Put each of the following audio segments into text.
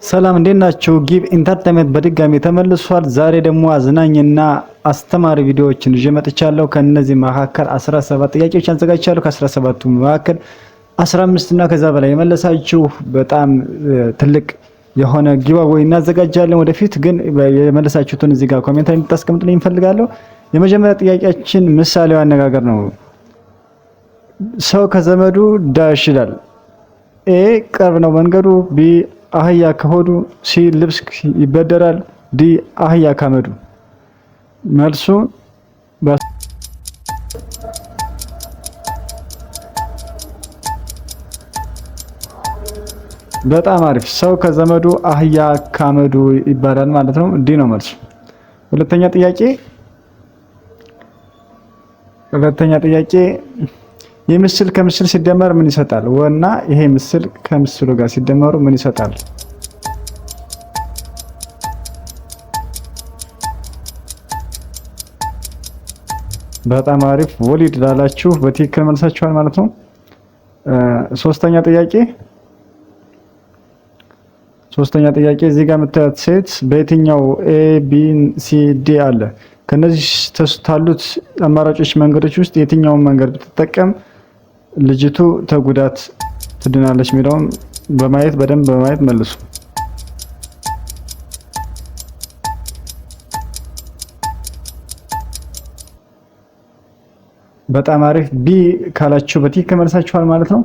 ሰላም እንዴት ናችሁ? ጊቭ ኢንተርቴይንመንት በድጋሚ ተመልሷል። ዛሬ ደግሞ አዝናኝና አስተማሪ ቪዲዮዎችን ይዤ መጥቻለሁ። ከነዚህ መካከል 17 ጥያቄዎች አዘጋጅቻለሁ። ከ17ቱ መካከል 15 እና ከዛ በላይ የመለሳችሁ በጣም ትልቅ የሆነ ጊቫዌይ እናዘጋጃለን። ወደፊት ግን የመለሳችሁትን እዚህ ጋር ኮሜንት ላይ እንድታስቀምጡልኝ እፈልጋለሁ። የመጀመሪያ ጥያቄያችን ምሳሌያዊ አነጋገር ነው። ሰው ከዘመዱ ዳሽ ይላል። ኤ ቅርብ ነው መንገዱ፣ ቢ አህያ ከሆዱ፣ ሲ ልብስ ይበደራል፣ ዲ አህያ ካመዱ። መልሱ በጣም አሪፍ። ሰው ከዘመዱ አህያ ካመዱ ይባላል ማለት ነው። ዲ ነው መልሱ። ሁለተኛ ጥያቄ ይህ ምስል ከምስል ሲደመር ምን ይሰጣል? ወና ይሄ ምስል ከምስሉ ጋር ሲደመሩ ምን ይሰጣል? በጣም አሪፍ። ወሊድ ላላችሁ በትክክል መልሳችኋል ማለት ነው። ሶስተኛ ጥያቄ እዚህ ጋር የምታዩት ሴት በየትኛው ኤ ቢ ሲ ዲ አለ? ከነዚህ ታሉት አማራጮች መንገዶች ውስጥ የትኛውን መንገድ ብትጠቀም ልጅቱ ተጉዳት ትድናለች የሚለውን በደንብ በማየት መልሱ። በጣም አሪፍ። ቢ ካላችሁ በትክክል መልሳችኋል ማለት ነው።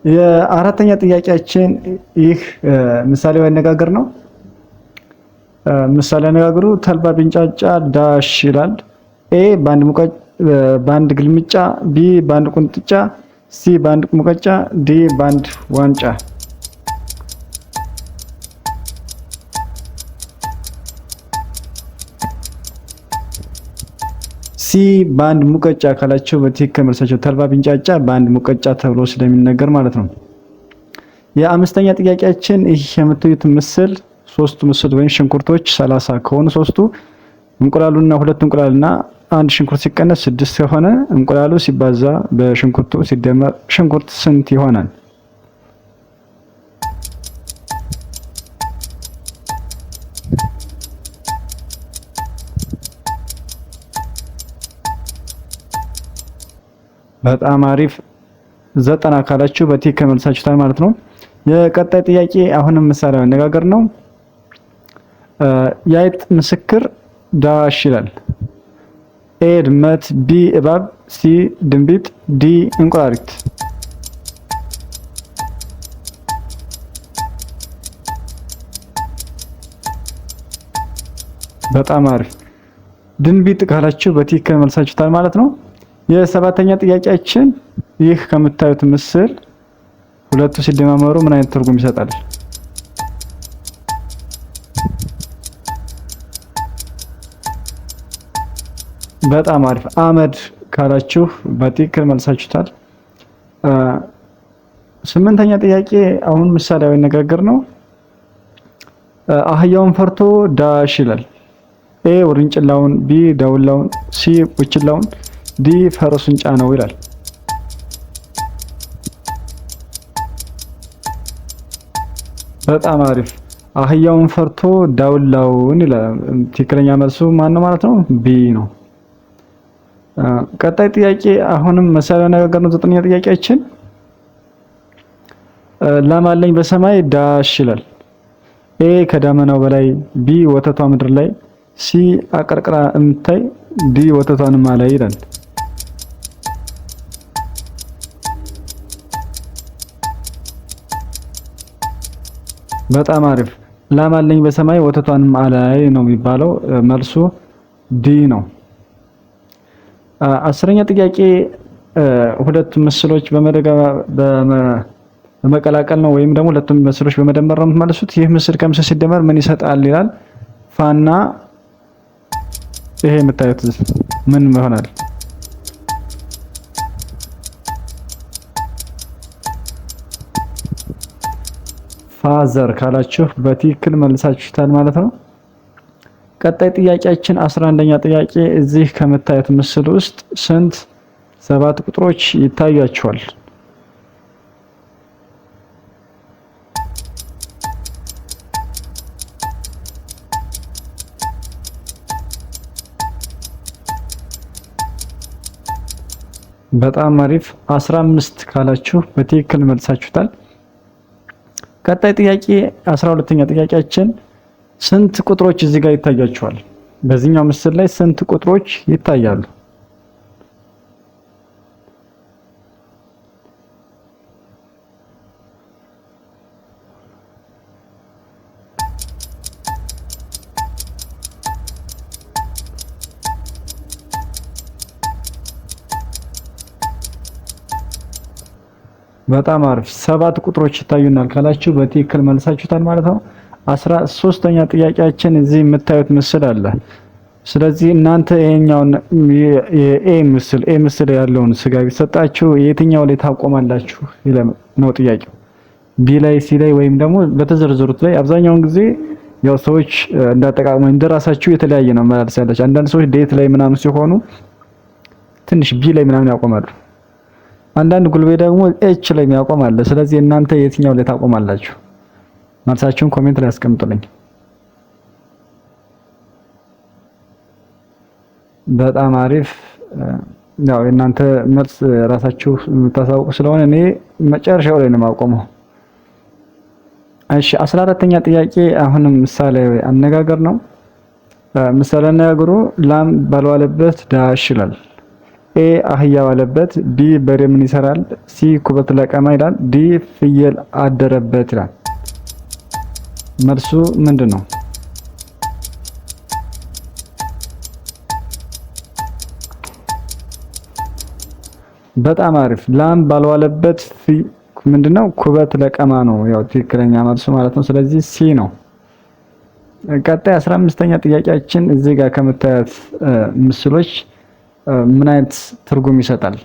የአራተኛ ጥያቄያችን ይህ ምሳሌያዊ አነጋገር ነው። ምሳሌ አነጋገሩ ተልባ ቢንጫጫ ዳሽ ይላል። ኤ በአንድ ግልምጫ፣ ቢ በአንድ ቁንጥጫ፣ ሲ በአንድ ሙቀጫ፣ ዲ በአንድ ዋንጫ። ሲ በአንድ ሙቀጫ ካላችሁ በትክክል መልሳችሁ። ተልባ ቢንጫጫ በአንድ ሙቀጫ ተብሎ ስለሚነገር ማለት ነው። የአምስተኛ ጥያቄያችን ይህ የምታዩት ምስል ሶስቱ ምስል ወይም ሽንኩርቶች 30 ከሆኑ ሶስቱ እንቁላሉና ሁለት እንቁላልና አንድ ሽንኩርት ሲቀነስ 6 ከሆነ እንቁላሉ ሲባዛ በሽንኩርቱ ሲደመር ሽንኩርት ስንት ይሆናል? በጣም አሪፍ። 90 ካላችሁ በትክክል መልሳችሁታል ማለት ነው። የቀጣይ ጥያቄ አሁንም ምሳሌያዊ አነጋገር ነው። የአይጥ ምስክር ዳሽ ይላል። ኤ ድመት፣ ቢ እባብ፣ ሲ ድንቢጥ፣ ዲ እንቁራሪት። በጣም አሪፍ። ድንቢጥ ካላችሁ በትክክል መልሳችሁታል ማለት ነው። የሰባተኛ ጥያቄያችን ይህ ከምታዩት ምስል ሁለቱ ሲደማመሩ ምን አይነት ትርጉም ይሰጣል? በጣም አሪፍ። አመድ ካላችሁ በትክክል መልሳችሁታል። ስምንተኛ ጥያቄ አሁን ምሳሌያዊ አነጋገር ነው። አህያውን ፈርቶ ዳሽ ይላል። ኤ ውርንጭላውን፣ ቢ ዳውላውን፣ ሲ ቡችላውን፣ ዲ ፈረሱን ጫነው ይላል። በጣም አሪፍ። አህያውን ፈርቶ ዳውላውን ይላል። ትክክለኛ መልሱ ማን ነው ማለት ነው? ቢ ነው። ቀጣይ ጥያቄ አሁንም ምሳሌያዊ አነጋገር ነው። ዘጠነኛ ጥያቄያችን ላም አለኝ በሰማይ ዳሽ ይላል። ኤ ከዳመናው በላይ፣ ቢ ወተቷ ምድር ላይ፣ ሲ አቀርቅራ እምታይ፣ ዲ ወተቷንማ ላይ ይላል። በጣም አሪፍ። ላም አለኝ በሰማይ ወተቷንማ ላይ ነው የሚባለው። መልሱ ዲ ነው። አስረኛ ጥያቄ ሁለት ምስሎች በመቀላቀል ነው ወይም ደግሞ ሁለቱም ምስሎች በመደመር ነው የምትመልሱት። ይህ ምስል ከምስል ሲደመር ምን ይሰጣል ይላል። ፋና ይሄ የምታዩት ምን ይሆናል? ፋዘር ካላችሁ በትክክል መልሳችሁታል ማለት ነው። ቀጣይ ጥያቄያችን 11ኛ ጥያቄ እዚህ ከምታዩት ምስል ውስጥ ስንት 7 ቁጥሮች ይታያቸዋል? በጣም አሪፍ 15 ካላችሁ በትክክል መልሳችሁታል። ቀጣይ ጥያቄ 12ኛ ጥያቄያችን ስንት ቁጥሮች እዚህ ጋር ይታያችኋል? በዚህኛው ምስል ላይ ስንት ቁጥሮች ይታያሉ? በጣም አሪፍ 7 ቁጥሮች ይታዩናል ካላችሁ በትክክል መልሳችሁታል ማለት ነው። 13ኛ ጥያቄያችን እዚህ የምታዩት ምስል አለ። ስለዚህ እናንተ ይሄኛውን የኤ ምስል ያለውን ስጋ ቢሰጣችሁ የትኛው ላይ ታቆማላችሁ ነው ጥያቄው። ቢ ላይ፣ ሲ ላይ ወይም ደግሞ በተዘረዘሩት ላይ። አብዛኛውን ጊዜ ያው ሰዎች እንዳጠቃቀሙ እንደራሳችሁ የተለያየ ነው ማለት ያላችሁ። አንዳንድ ሰዎች ዴት ላይ ምናምን ሲሆኑ ትንሽ ቢ ላይ ምናምን ያቆማሉ። አንዳንድ ጉልቤ ደግሞ ኤች ላይ የሚያቆም አለ። ስለዚህ እናንተ የትኛው ላይ ታቆማላችሁ? መልሳችሁን ኮሜንት ላይ አስቀምጡልኝ። በጣም አሪፍ። ያው የእናንተ መልስ ራሳችሁ የምታሳውቁ ስለሆነ እኔ መጨረሻው ላይ ነው የማቆመው። እሺ 14ኛ ጥያቄ አሁንም ምሳሌያዊ አነጋገር ነው። ምሳሌ አነጋገሩ ላም ባልዋለበት ዳሽ ይላል። ኤ አህያ ዋለበት፣ ቢ በሬ ምን ይሰራል፣ ሲ ኩበት ለቀማ ይላል፣ ዲ ፍየል አደረበት ይላል። መልሱ ምንድነው? በጣም አሪፍ። ላም ባልዋለበት ምንድነው? ኩበት ለቀማ ነው ያው ትክክለኛ መልሱ ማለት ነው። ስለዚህ ሲ ነው። ቀጣይ 15ኛ ጥያቄያችን እዚህ ጋር ከምታዩት ምስሎች ምን አይነት ትርጉም ይሰጣል?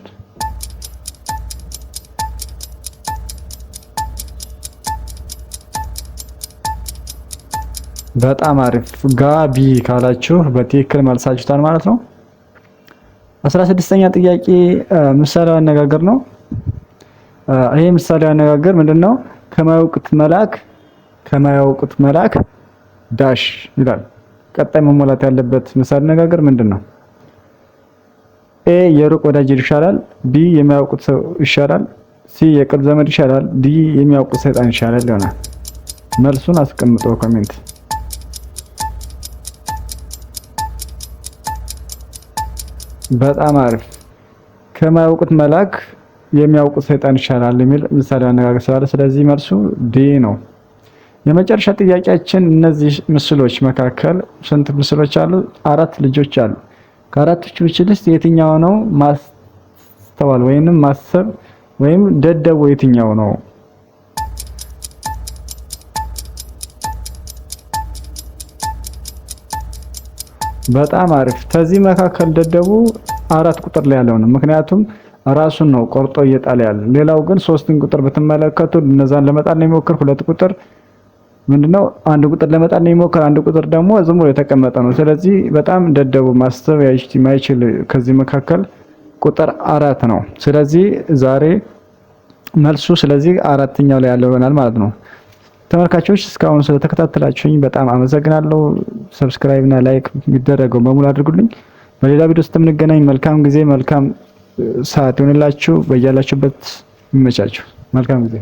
በጣም አሪፍ። ጋቢ ካላችሁ በትክክል መልሳችሁታል ማለት ነው። 16ኛ ጥያቄ ምሳሌያዊ አነጋገር ነው። ይሄ ምሳሌያዊ አነጋገር ምንድነው? ከማያውቁት መልአክ ዳሽ ይላል። ቀጣይ መሞላት ያለበት ምሳሌ አነጋገር ምንድነው? ኤ የሩቅ ወዳጅ ይሻላል፣ ቢ የሚያውቁት ሰው ይሻላል፣ ሲ የቅርብ ዘመድ ይሻላል፣ ዲ የሚያውቁት ሰይጣን ይሻላል ይሆናል። መልሱን አስቀምጦ ኮሜንት። በጣም አሪፍ። ከማያውቁት መልአክ የሚያውቁት ሰይጣን ይሻላል የሚል ምሳሌ አነጋገር ስላለ ስለዚህ መልሱ ዲ ነው። የመጨረሻ ጥያቄያችን እነዚህ ምስሎች መካከል ስንት ምስሎች አሉ? 4 ልጆች አሉ። ከአራቶቹ ምስል ውስጥ የትኛው ነው ማስተዋል ወይንም ማሰብ ወይም ደደቡ የትኛው ነው? በጣም አሪፍ። ከዚህ መካከል ደደቡ 4 ቁጥር ላይ ያለው ነው። ምክንያቱም ራሱን ነው ቆርጦ እየጣለ ያለ። ሌላው ግን 3ን ቁጥር በተመለከቱ እነዛን ለመጣል ነው የሚሞክር። 2 ቁጥር ምንድነው? 1 ቁጥር ለመጣል ነው የሚሞክር። 1 ቁጥር ደግሞ ዝም ብሎ የተቀመጠ ነው። ስለዚህ በጣም ደደቡ ማሰብ የማይችል ከዚህ መካከል ቁጥር 4 ነው። ስለዚህ ዛሬ መልሱ ስለዚህ 4ኛው ላይ ያለው ይሆናል ማለት ነው። ተመልካቾች እስካሁን ስለተከታተላችሁኝ በጣም አመሰግናለሁ። ሰብስክራይብ እና ላይክ የሚደረገው በሙሉ አድርጉልኝ። በሌላ ቪዲዮ ውስጥ የምንገናኝ። መልካም ጊዜ፣ መልካም ሰዓት ይሁንላችሁ። በያላችሁበት ይመቻችሁ። መልካም ጊዜ